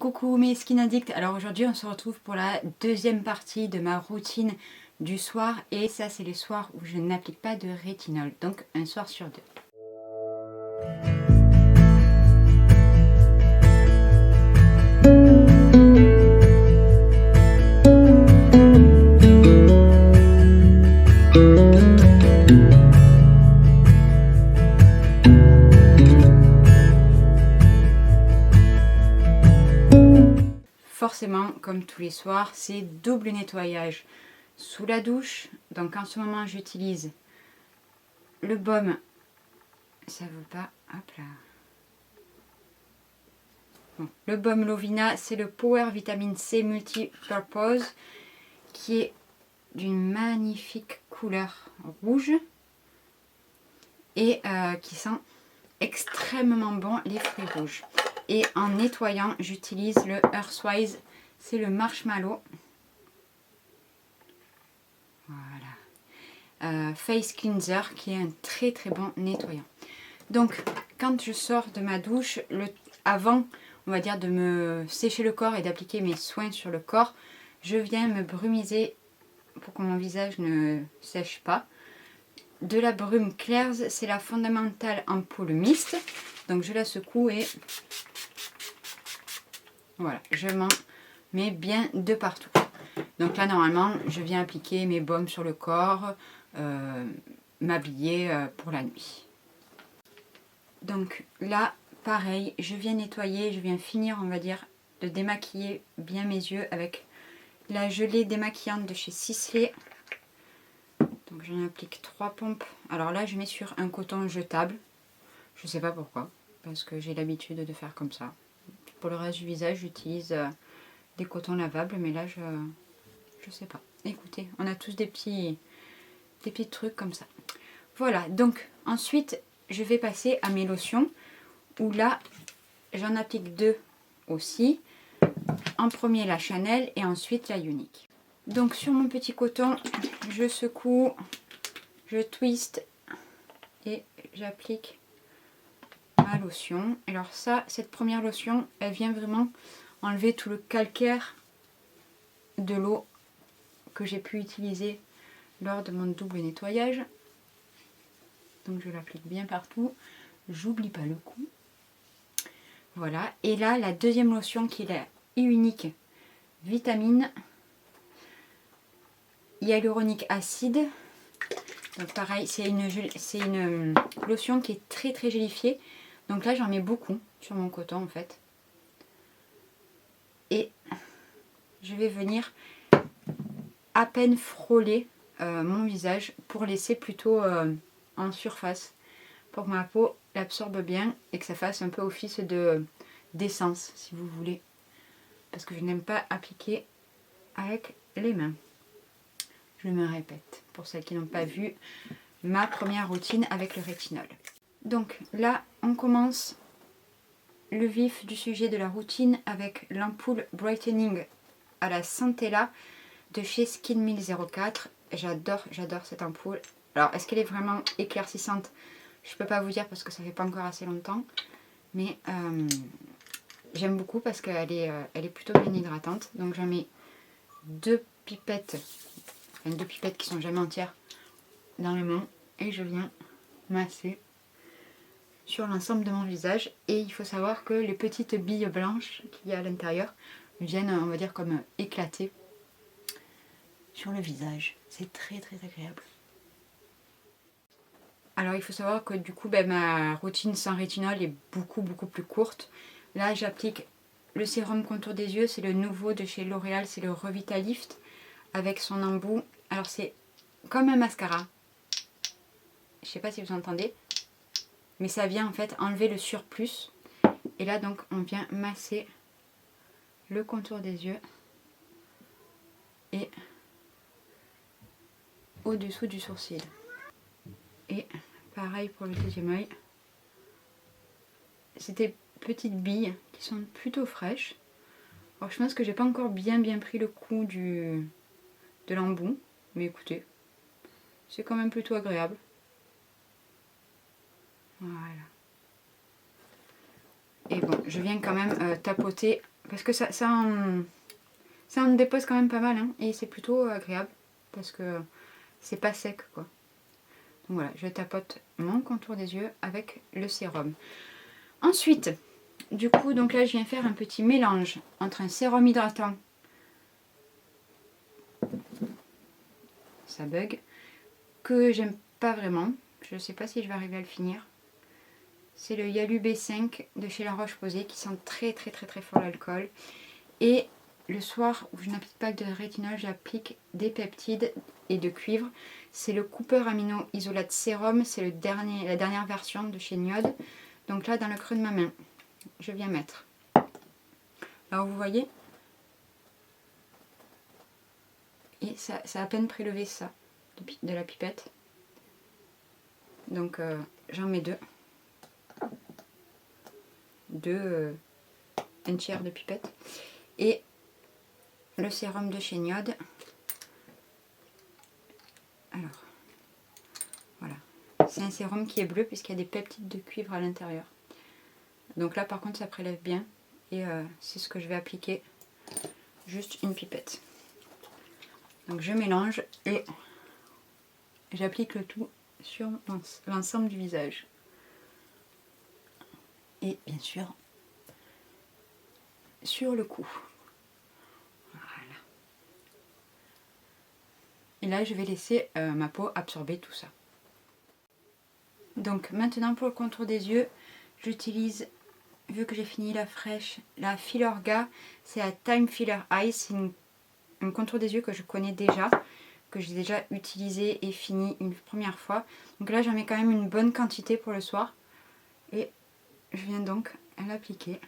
Coucou mes skin addicts, alors aujourd'hui on se retrouve pour la deuxième partie de ma routine du soir et ça c'est les soirs où je n'applique pas de rétinol, donc un soir sur deux. Forcément, comme tous les soirs, c'est double nettoyage sous la douche. Donc en ce moment, j'utilise le baume. Ça veut pas. Hop là. Bon, le baume Lovina, c'est le Power Vitamine C Multi-Purpose qui est d'une magnifique couleur rouge et qui sent extrêmement bon les fruits rouges. Et en nettoyant, j'utilise le Earthwise, c'est le marshmallow. Voilà. Face Cleanser qui est un très très bon nettoyant. Donc, quand je sors de ma douche, avant, on va dire, de me sécher le corps et d'appliquer mes soins sur le corps, je viens me brumiser pour que mon visage ne sèche pas. De la brume Claire's, c'est la fondamentale ampoule mixte. Donc je la secoue et voilà, je m'en mets bien de partout. Donc là normalement je viens appliquer mes baumes sur le corps, m'habiller pour la nuit. Donc là pareil, je viens nettoyer, je viens finir on va dire de démaquiller bien mes yeux avec la gelée démaquillante de chez Sisley. Donc j'en applique 3 pompes. Alors là je mets sur un coton jetable. Je sais pas pourquoi, parce que j'ai l'habitude de faire comme ça. Pour le reste du visage, j'utilise des cotons lavables, mais là, je sais pas. Écoutez, on a tous des petits trucs comme ça. Voilà, donc ensuite, je vais passer à mes lotions, où là, j'en applique 2 aussi. En premier, la Chanel, et ensuite, la Unique. Donc sur mon petit coton, je secoue, je twiste, et j'applique ma lotion. Alors ça, cette première lotion, elle vient vraiment enlever tout le calcaire de l'eau que j'ai pu utiliser lors de mon double nettoyage. Donc je l'applique bien partout. J'oublie pas le coup. Voilà. Et là, la deuxième lotion qui est la Unique Vitamine hyaluronique acide. Donc pareil, c'est une lotion qui est très très gélifiée. Donc là, j'en mets beaucoup sur mon coton en fait. Et je vais venir à peine frôler mon visage pour laisser plutôt en surface. Pour que ma peau l'absorbe bien et que ça fasse un peu office d'essence si vous voulez. Parce que je n'aime pas appliquer avec les mains. Je me répète pour celles qui n'ont pas vu ma première routine avec le rétinol. Donc là, on commence le vif du sujet de la routine avec l'ampoule Brightening à la Centella de chez Skin 1004. J'adore cette ampoule. Alors, est-ce qu'elle est vraiment éclaircissante? Je peux pas vous dire parce que ça fait pas encore assez longtemps. Mais j'aime beaucoup parce qu'elle est plutôt bien hydratante. Donc j'en mets 2 pipettes, enfin 2 pipettes qui sont jamais entières dans les mains. Et je viens masser sur l'ensemble de mon visage. Et il faut savoir que les petites billes blanches qu'il y a à l'intérieur viennent, on va dire, comme éclater sur le visage. C'est très très agréable. Alors il faut savoir que du coup ma routine sans rétinol est beaucoup plus courte. Là j'applique le sérum contour des yeux, c'est le nouveau de chez L'Oréal, c'est le Revitalift avec son embout. Alors c'est comme un mascara. Je sais pas si vous entendez. Mais ça vient en fait enlever le surplus. Et là donc on vient masser le contour des yeux. Et au-dessous du sourcil. Et pareil pour le deuxième œil. C'est des petites billes qui sont plutôt fraîches. Alors je pense que j'ai pas encore bien pris le coup de l'embout. Mais écoutez, c'est quand même plutôt agréable. Voilà. Et bon, je viens quand même tapoter parce que ça en dépose quand même pas mal, hein, et c'est plutôt agréable, parce que c'est pas sec, quoi. Donc voilà, je tapote mon contour des yeux avec le sérum. Ensuite, du coup, donc là, je viens faire un petit mélange entre un sérum hydratant, ça bug, que j'aime pas vraiment. Je sais pas si je vais arriver à le finir. C'est le Yalu B5 de chez La Roche-Posay qui sent très fort l'alcool. Et le soir où je n'applique pas de rétinol, j'applique des peptides et de cuivre. C'est le Cooper Amino Isolate Sérum, c'est la dernière version de chez Niode. Donc là, dans le creux de ma main, je viens mettre. Alors vous voyez, et ça a à peine prélevé ça de la pipette. Donc j'en mets un tiers de pipette. Et le sérum de chez Niode. Alors, voilà. C'est un sérum qui est bleu puisqu'il y a des peptides de cuivre à l'intérieur. Donc là par contre ça prélève bien. Et c'est ce que je vais appliquer. Juste une pipette. Donc je mélange et j'applique le tout sur l'ensemble du visage. Et bien sûr, sur le cou. Voilà. Et là, je vais laisser ma peau absorber tout ça. Donc maintenant pour le contour des yeux, j'utilise, vu que j'ai fini la fraîche, la Filorga. C'est la Time Filler Eyes. C'est un contour des yeux que je connais déjà, que j'ai déjà utilisé et fini une première fois. Donc là, j'en mets quand même une bonne quantité pour le soir. Et je viens donc à l'appliquer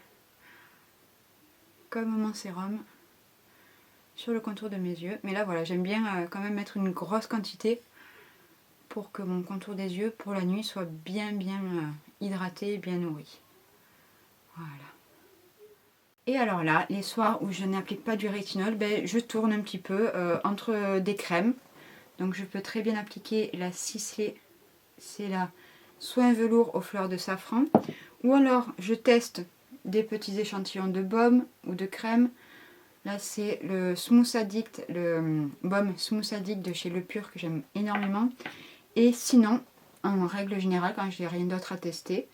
comme mon sérum sur le contour de mes yeux. Mais là, voilà, j'aime bien quand même mettre une grosse quantité pour que mon contour des yeux pour la nuit soit bien hydraté et bien nourri. Voilà. Et alors là, les soirs où je n'applique pas du rétinol, ben, je tourne un petit peu entre des crèmes. Donc je peux très bien appliquer la Sisley, c'est la Soin Velours aux fleurs de safran. Ou alors je teste des petits échantillons de baume ou de crème. Là c'est le Smooth Addict, le baume Smooth Addict de chez Le Pur que j'aime énormément. Et sinon, en règle générale, quand je n'ai rien d'autre à tester,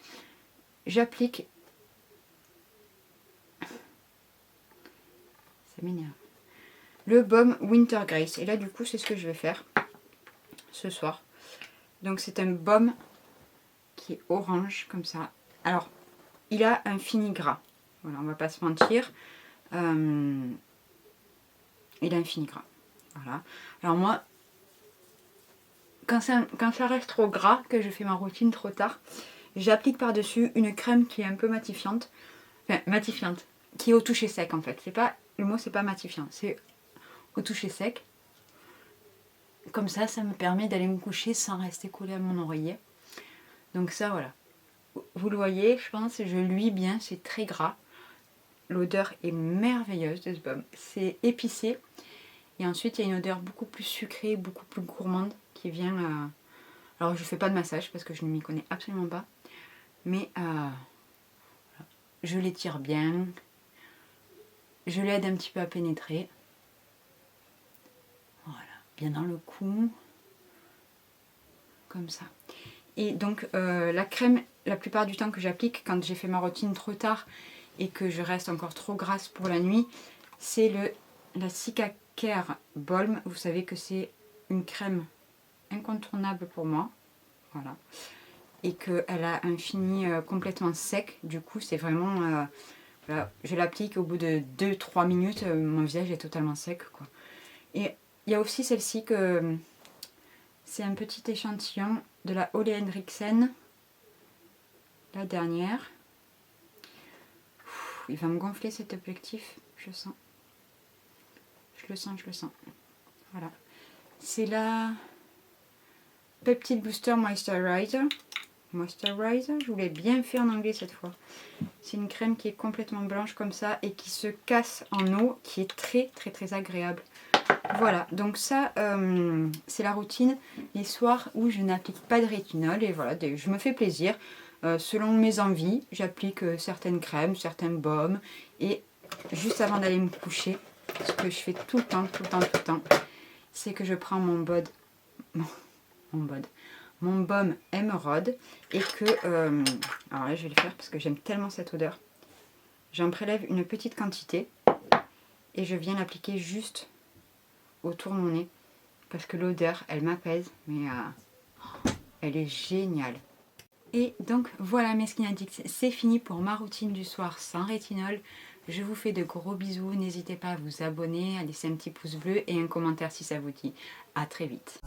j'applique... Ça m'énerve. Le baume Winter Grace. Et là du coup c'est ce que je vais faire ce soir. Donc c'est un baume qui est orange comme ça. Alors il a un fini gras. Voilà, on va pas se mentir. Il a un fini gras. Voilà. Alors moi, quand ça reste trop gras, que je fais ma routine trop tard, j'applique par-dessus une crème qui est un peu matifiante. Enfin, matifiante. Qui est au toucher sec en fait. Le mot c'est pas matifiant, c'est au toucher sec. Comme ça me permet d'aller me coucher sans rester collé à mon oreiller. Donc ça voilà. Vous le voyez, je pense, je luis bien, c'est très gras. L'odeur est merveilleuse de ce baume. C'est épicé. Et ensuite, il y a une odeur beaucoup plus sucrée, beaucoup plus gourmande qui vient... Alors, je ne fais pas de massage parce que je ne m'y connais absolument pas. Mais je l'étire bien. Je l'aide un petit peu à pénétrer. Voilà, bien dans le cou. Comme ça. Et donc, la crème, la plupart du temps que j'applique, quand j'ai fait ma routine trop tard et que je reste encore trop grasse pour la nuit, c'est la Cica Care Balm. Vous savez que c'est une crème incontournable pour moi. Voilà. Et qu'elle a un fini complètement sec. Du coup, c'est vraiment... voilà, je l'applique au bout de 2-3 minutes, mon visage est totalement sec, quoi. Et il y a aussi celle-ci que... c'est un petit échantillon de la Ole Henriksen. La dernière. Il va me gonfler cet objectif, je sens. Je le sens. Voilà. C'est la Peptide Booster Moisturizer. Je voulais bien faire en anglais cette fois. C'est une crème qui est complètement blanche comme ça et qui se casse en eau, qui est très agréable. Voilà, donc ça, c'est la routine les soirs où je n'applique pas de rétinol. Et voilà, je me fais plaisir. Selon mes envies, j'applique certaines crèmes, certains baumes. Et juste avant d'aller me coucher, ce que je fais tout le temps, c'est que je prends mon baume émeraude et que, alors là je vais le faire parce que j'aime tellement cette odeur. J'en prélève une petite quantité et je viens l'appliquer juste autour de mon nez parce que l'odeur elle m'apaise, mais elle est géniale. Et donc voilà mes Skin Addicts, c'est fini pour ma routine du soir sans rétinol. Je vous fais de gros bisous, n'hésitez pas à vous abonner, à laisser un petit pouce bleu et un commentaire si ça vous dit. À très vite.